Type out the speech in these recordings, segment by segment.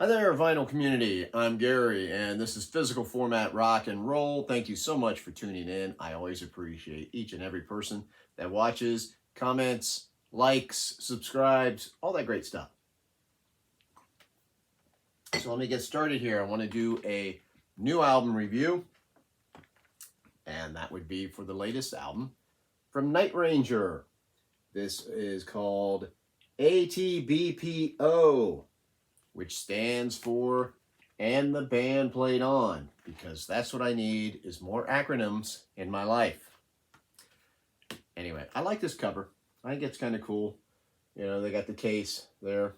Hi there, vinyl community. I'm Gary, and this is Physical Format Rock and Roll. Thank you so much for tuning in. I always appreciate each and every person that watches, comments, likes, subscribes, all that great stuff. So let me get started here. I want to do a new album review, and that would be for the latest album from Night Ranger. This is called ATBPO, which stands for "and the band played on," because that's what I need, is more acronyms in my life. Anyway, I like this cover. I think it's kind of cool. You know, they got the case there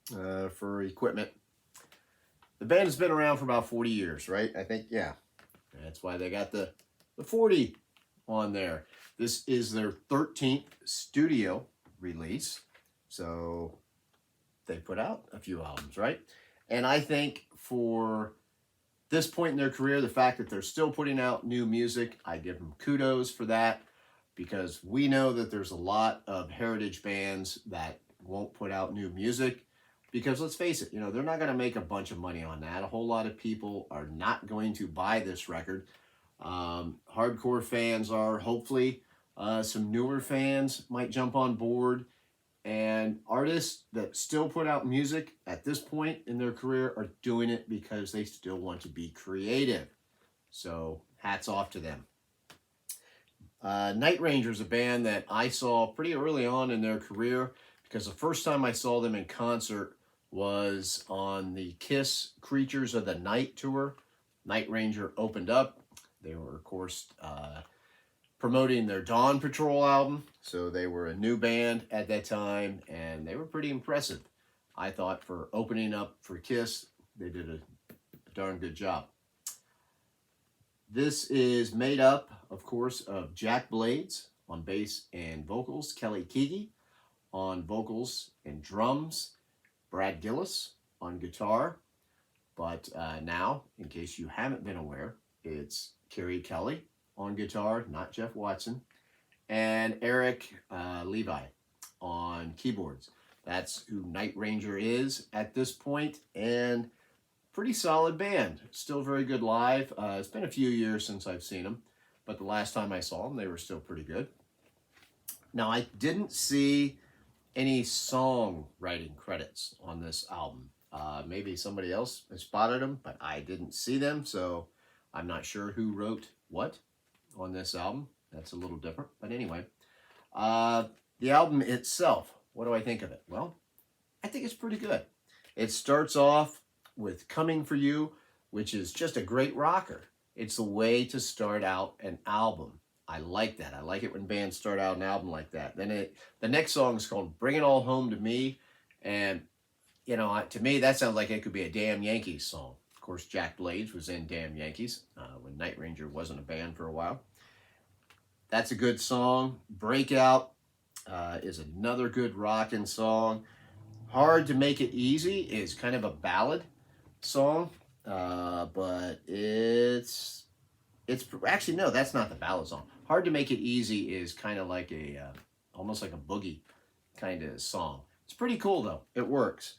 for equipment. The band has been around for about 40 years, right? I think, yeah. That's why they got the 40 on there. This is their 13th studio release. So they put out a few albums, right? And I think for this point in their career, the fact that they're still putting out new music, I give them kudos for that, because we know that there's a lot of heritage bands that won't put out new music because, let's face it, you know, they're not going to make a bunch of money on that. A whole lot of people are not going to buy this record. Hardcore fans are. Hopefully some newer fans might jump on board. And artists that still put out music at this point in their career are doing it because they still want to be creative. So hats off to them. Night Ranger is a band that I saw pretty early on in their career, because the first time I saw them in concert was on the Kiss Creatures of the Night tour. Night Ranger opened up. They were, of course, promoting their Dawn Patrol album. So they were a new band at that time, and they were pretty impressive. I thought for opening up for Kiss, they did a darn good job. This is made up, of course, of Jack Blades on bass and vocals, Kelly Keagy on vocals and drums, Brad Gillis on guitar. But now, in case you haven't been aware, it's Kerry Kelly on guitar, not Jeff Watson, and Eric Levi on keyboards. That's who Night Ranger is at this point, and pretty solid band. Still very good live. It's been a few years since I've seen them, but the last time I saw them, they were still pretty good. Now, I didn't see any songwriting credits on this album. Maybe somebody else has spotted them, but I didn't see them, so I'm not sure who wrote what on this album. That's a little different, but anyway. The album itself, what do I think of it? Well, I think it's pretty good. It starts off with Coming For You, which is just a great rocker. It's the way to start out an album. I like that. I like it when bands start out an album like that. Then the next song is called Bring It All Home to Me, and you know, to me, that sounds like it could be a Damn Yankees song. Of course, Jack Blades was in Damn Yankees when Night Ranger wasn't a band for a while. That's a good song. Breakout is another good rockin' song. Hard to Make It Easy is kind of a ballad song, but it's actually, no, that's not the ballad song. Hard to Make It Easy is kind of like almost like a boogie kind of song. It's pretty cool though. It works.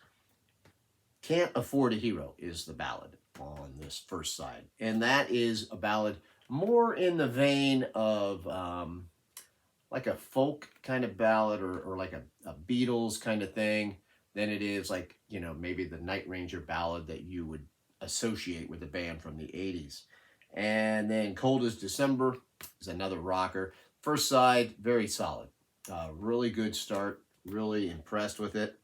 Can't Afford a Hero is the ballad on this first side, and that is a ballad more in the vein of like a folk kind of ballad, or like a Beatles kind of thing, than it is like, you know, maybe the Night Ranger ballad that you would associate with the band from the 80s. And then Cold as December is another rocker. First side, very solid. Really good start. Really impressed with it.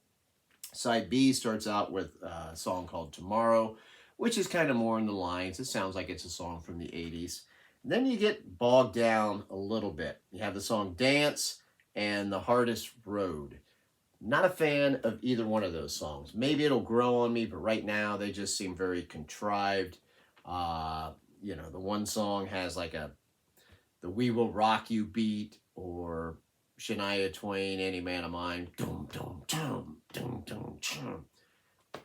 Side B starts out with a song called Tomorrow, which is kind of more in the lines. It sounds like it's a song from the 80s. And then you get bogged down a little bit. You have the song Dance and The Hardest Road. Not a fan of either one of those songs. Maybe it'll grow on me, but right now they just seem very contrived. You know, the one song has like the We Will Rock You beat, or Shania Twain, Any Man of Mine. Dum, dum, dum, dum, dum, dum.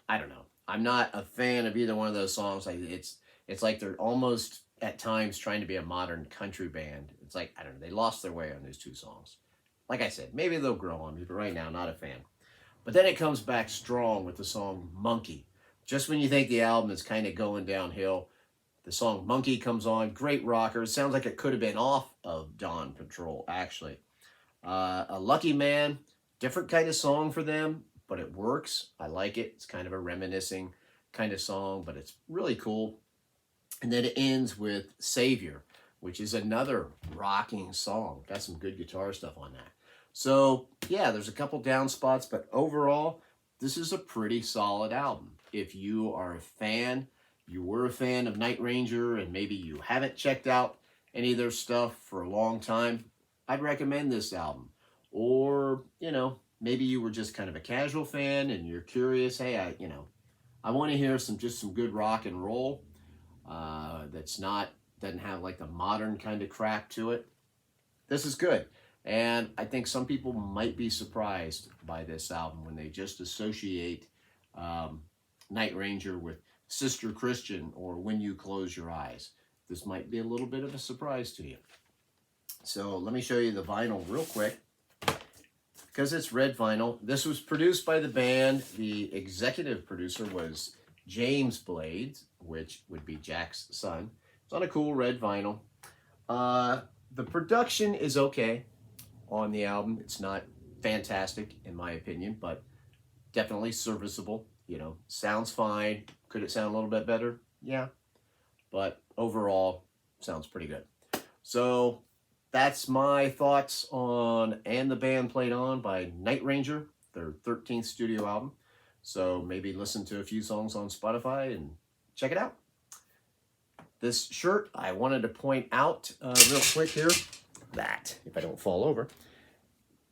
I don't know. I'm not a fan of either one of those songs. Like it's like they're almost at times trying to be a modern country band. It's like, I don't know, they lost their way on those two songs. Like I said, maybe they'll grow on me, but right now, not a fan. But then it comes back strong with the song Monkey. just when you think the album is kind of going downhill, the song Monkey comes on. Great rocker. It sounds like it could have been off of Dawn Patrol, actually. A Lucky Man, different kind of song for them, but it works. I like it. It's kind of a reminiscing kind of song, but it's really cool. And then it ends with Savior, which is another rocking song. Got some good guitar stuff on that. So, yeah, there's a couple down spots, but overall, this is a pretty solid album. If you are a fan, you were a fan of Night Ranger, and maybe you haven't checked out any of their stuff for a long time, I'd recommend this album. Or, maybe you were just kind of a casual fan and you're curious, hey, I want to hear some good rock and roll doesn't have like the modern kind of crack to it. This is good. And I think some people might be surprised by this album when they just associate Night Ranger with Sister Christian or When You Close Your Eyes. This might be a little bit of a surprise to you. So let me show you the vinyl real quick. Because it's red vinyl. This was produced by the band. The executive producer was James Blades, which would be Jack's son. It's on a cool red vinyl. The production is okay on the album. It's not fantastic in my opinion, but definitely serviceable. Sounds fine. Could it sound a little bit better? Yeah. But overall, sounds pretty good. So that's my thoughts on And the Band Played On by Night Ranger, their 13th studio album. So maybe listen to a few songs on Spotify and check it out. This shirt, I wanted to point out real quick here, that, if I don't fall over,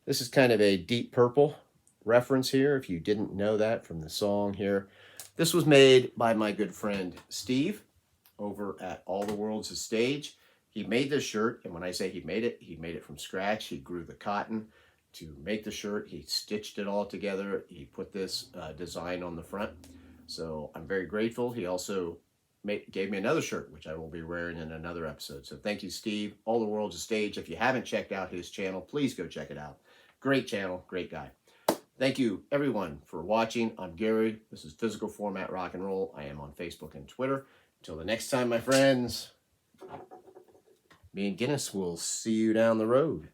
this is kind of a Deep Purple reference here, if you didn't know that from the song here. This was made by my good friend Steve over at All the World's a Stage. He made this shirt, and when I say he made it from scratch. He grew the cotton to make the shirt. He stitched it all together. He put this design on the front. So I'm very grateful. He also gave me another shirt, which I will be wearing in another episode. So thank you, Steve. All the World's a Stage. If you haven't checked out his channel, please go check it out. Great channel, great guy. Thank you, everyone, for watching. I'm Gary. This is Physical Format Rock and Roll. I am on Facebook and Twitter. Until the next time, my friends, me and Guinness will see you down the road.